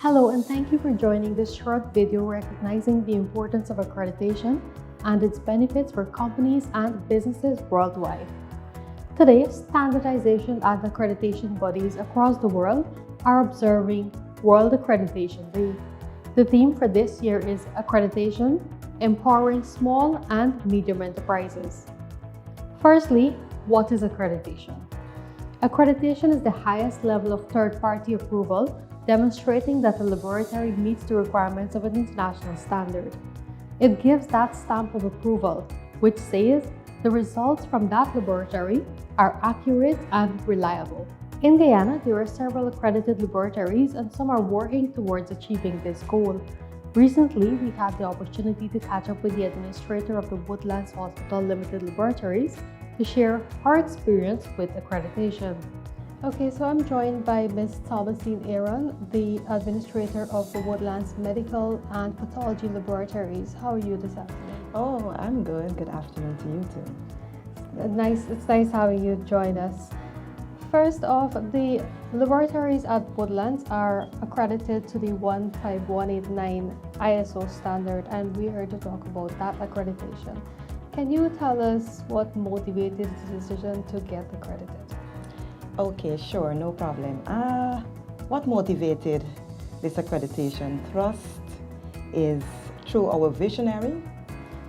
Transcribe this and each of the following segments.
Hello, and thank you for joining this short video recognizing the importance of accreditation and its benefits for companies and businesses worldwide. Today, standardization and accreditation bodies across the world are observing World Accreditation Day. The theme for this year is Accreditation, Empowering Small and Medium Enterprises. Firstly, what is accreditation? Accreditation is the highest level of third-party approval, demonstrating that a laboratory meets the requirements of an international standard. It gives that stamp of approval, which says the results from that laboratory are accurate and reliable. In Guyana, there are several accredited laboratories and some are working towards achieving this goal. Recently, we had the opportunity to catch up with the administrator of the Woodlands Hospital Limited Laboratories to share our experience with accreditation. Okay, so I'm joined by Ms. Thomasine Aaron, the administrator of the Woodlands Medical and Pathology Laboratories. How are you this afternoon? Oh, I'm good. Good afternoon to you too. It's nice having you join us. First off, the laboratories at Woodlands are accredited to the 15189 ISO standard, and we are to talk about that accreditation. Can you tell us what motivated the decision to get accredited? Okay, sure, no problem. What motivated this accreditation thrust is through our visionary,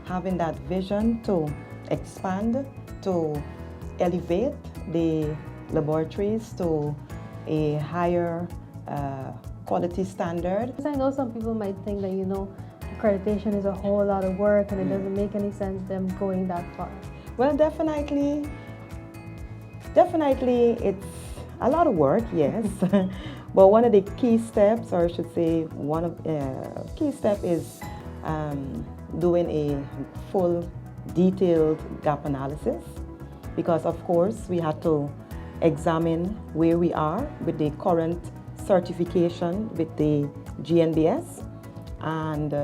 having that vision to expand, to elevate the laboratories to a higher quality standard. Because I know some people might think that, accreditation is a whole lot of work and it doesn't make any sense them going that far. Well, definitely it's a lot of work, yes. But one of the key steps, or I should say one of key step is doing a full detailed gap analysis, because of course we had to examine where we are with the current certification with the GNBS, and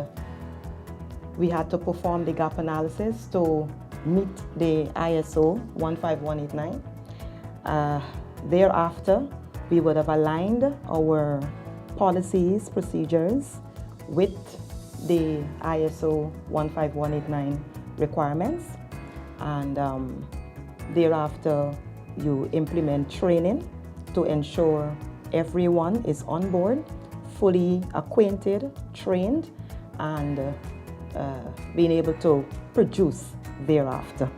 we had to perform the gap analysis to meet the ISO 15189. Thereafter, we would have aligned our policies, procedures with the ISO 15189 requirements, and thereafter you implement training to ensure everyone is on board, fully acquainted, trained, and being able to produce thereafter.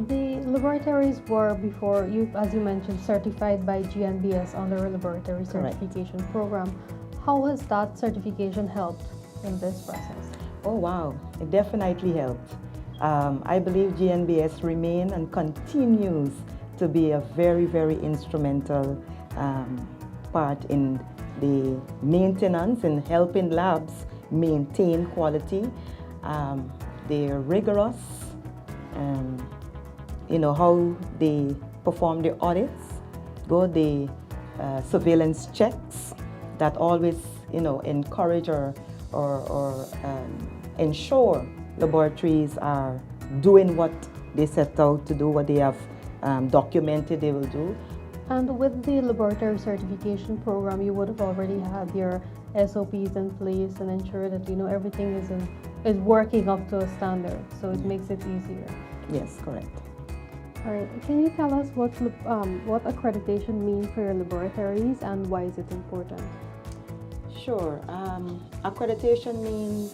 The laboratories were, before you, as you mentioned, certified by GNBS under a laboratory certification program. How has that certification helped in this process? Oh wow, it definitely helped. I believe GNBS remains and continues to be a very, very instrumental part in the maintenance and helping labs maintain quality. They're rigorous. How they perform the audits, the surveillance checks that always, encourage or ensure laboratories are doing what they set out to do, what they have documented they will do. And with the laboratory certification program, you would have already had your SOPs in place and ensure that everything is working up to a standard, so it makes it easier. Yes, correct. All right. Can you tell us what accreditation means for your laboratories and why is it important? Sure. Accreditation means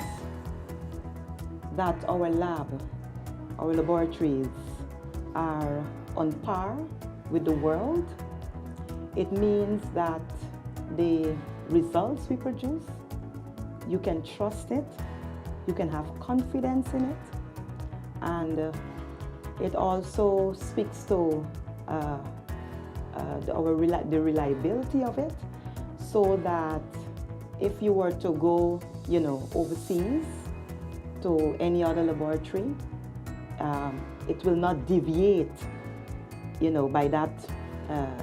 that our laboratories are on par with the world. It means that the results we produce, you can trust it, you can have confidence in it, and it also speaks to the reliability of it, so that if you were to go, overseas to any other laboratory, it will not deviate, by that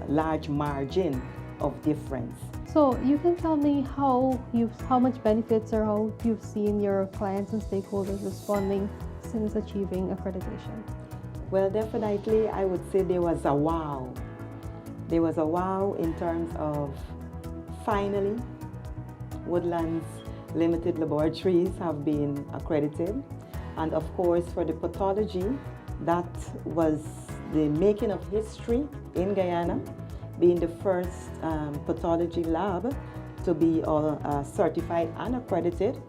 large margin of difference. So you can tell me how much benefits or how you've seen your clients and stakeholders responding since achieving accreditation. Well, definitely, I would say there was a wow. There was a wow in terms of finally Woodlands Limited Laboratories have been accredited. And of course, for the pathology, that was the making of history in Guyana, being the first pathology lab to be certified and accredited.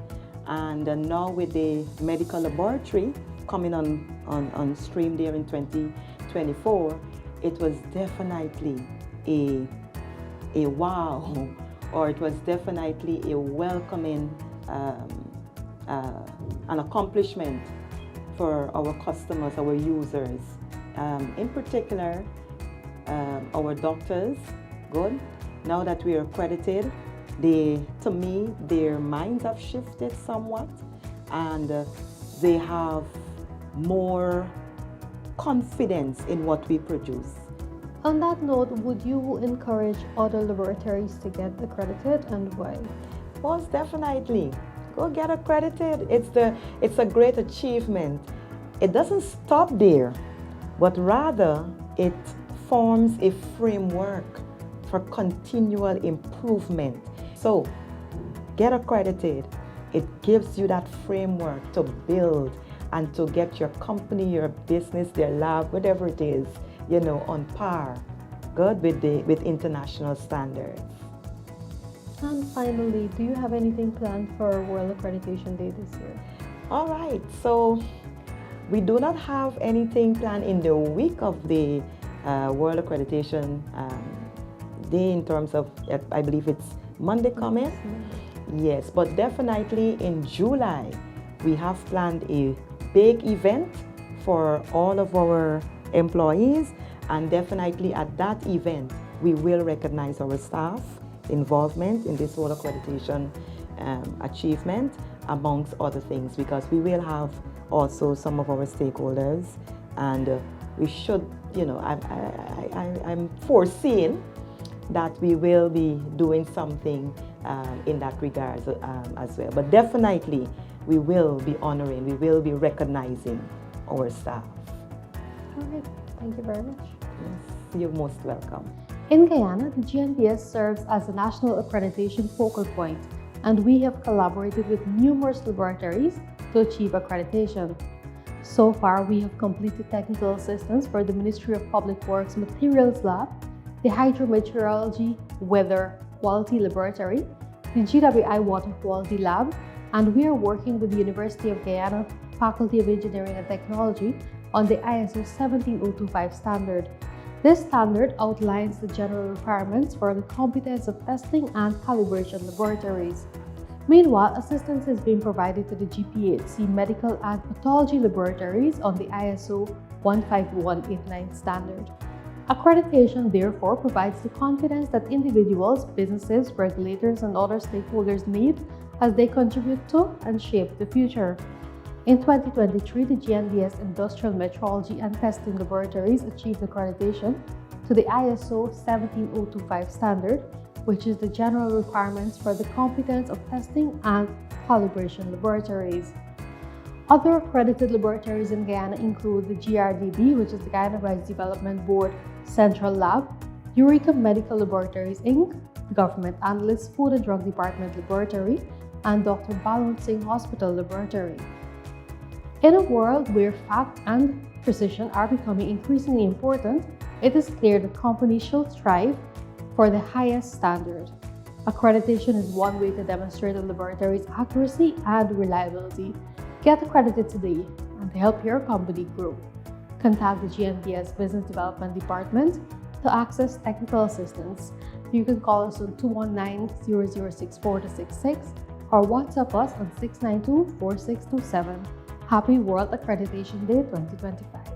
And now with the medical laboratory coming on stream there in 2024, it was definitely a wow, or it was definitely a welcoming an accomplishment for our customers, our users. In particular, our doctors, good. Now that we are accredited, to me, their minds have shifted somewhat, and they have more confidence in what we produce. On that note, would you encourage other laboratories to get accredited, and why? Most definitely. Go get accredited. It's a great achievement. It doesn't stop there, but rather it forms a framework for continual improvement. So get accredited. It gives you that framework to build and to get your company, your business, their lab, whatever it is, on par, good, with international standards. And finally, do you have anything planned for World Accreditation Day this year? All right, so we do not have anything planned in the week of the World Accreditation Day in terms of, I believe it's Monday coming. Yes, but definitely in July, we have planned a big event for all of our employees, and definitely at that event, we will recognize our staff involvement in this World Accreditation achievement, amongst other things, because we will have also some of our stakeholders, and we should, I'm foreseeing that we will be doing something in that regard as well. But definitely, we will be honoring, we will be recognizing our staff. All right, thank you very much. Yes, you're most welcome. In Guyana, the GNBS serves as a national accreditation focal point, and we have collaborated with numerous laboratories to achieve accreditation. So far, we have completed technical assistance for the Ministry of Public Works Materials Lab, the Hydrometeorology Weather Quality Laboratory, the GWI Water Quality Lab, and we are working with the University of Guyana Faculty of Engineering and Technology on the ISO 17025 standard. This standard outlines the general requirements for the competence of testing and calibration laboratories. Meanwhile, assistance is being provided to the GPHC Medical and Pathology Laboratories on the ISO 15189 standard. Accreditation, therefore, provides the confidence that individuals, businesses, regulators, and other stakeholders need as they contribute to and shape the future. In 2023, the GNBS Industrial Metrology and Testing Laboratories achieved accreditation to the ISO 17025 standard, which is the general requirements for the competence of testing and calibration laboratories. Other accredited laboratories in Guyana include the GRDB, which is the Guyana Rice Development Board Central Lab, Eureka Medical Laboratories Inc., the Government Analyst Food and Drug Department Laboratory, and Dr. Balwant Singh Hospital Laboratory. In a world where fact and precision are becoming increasingly important, it is clear that companies should strive for the highest standard. Accreditation is one way to demonstrate a laboratory's accuracy and reliability. Get accredited today and help your company grow. Contact the GNBS Business Development Department to access technical assistance. You can call us on 219-0064-66 or WhatsApp us on 692-4627. Happy World Accreditation Day 2025.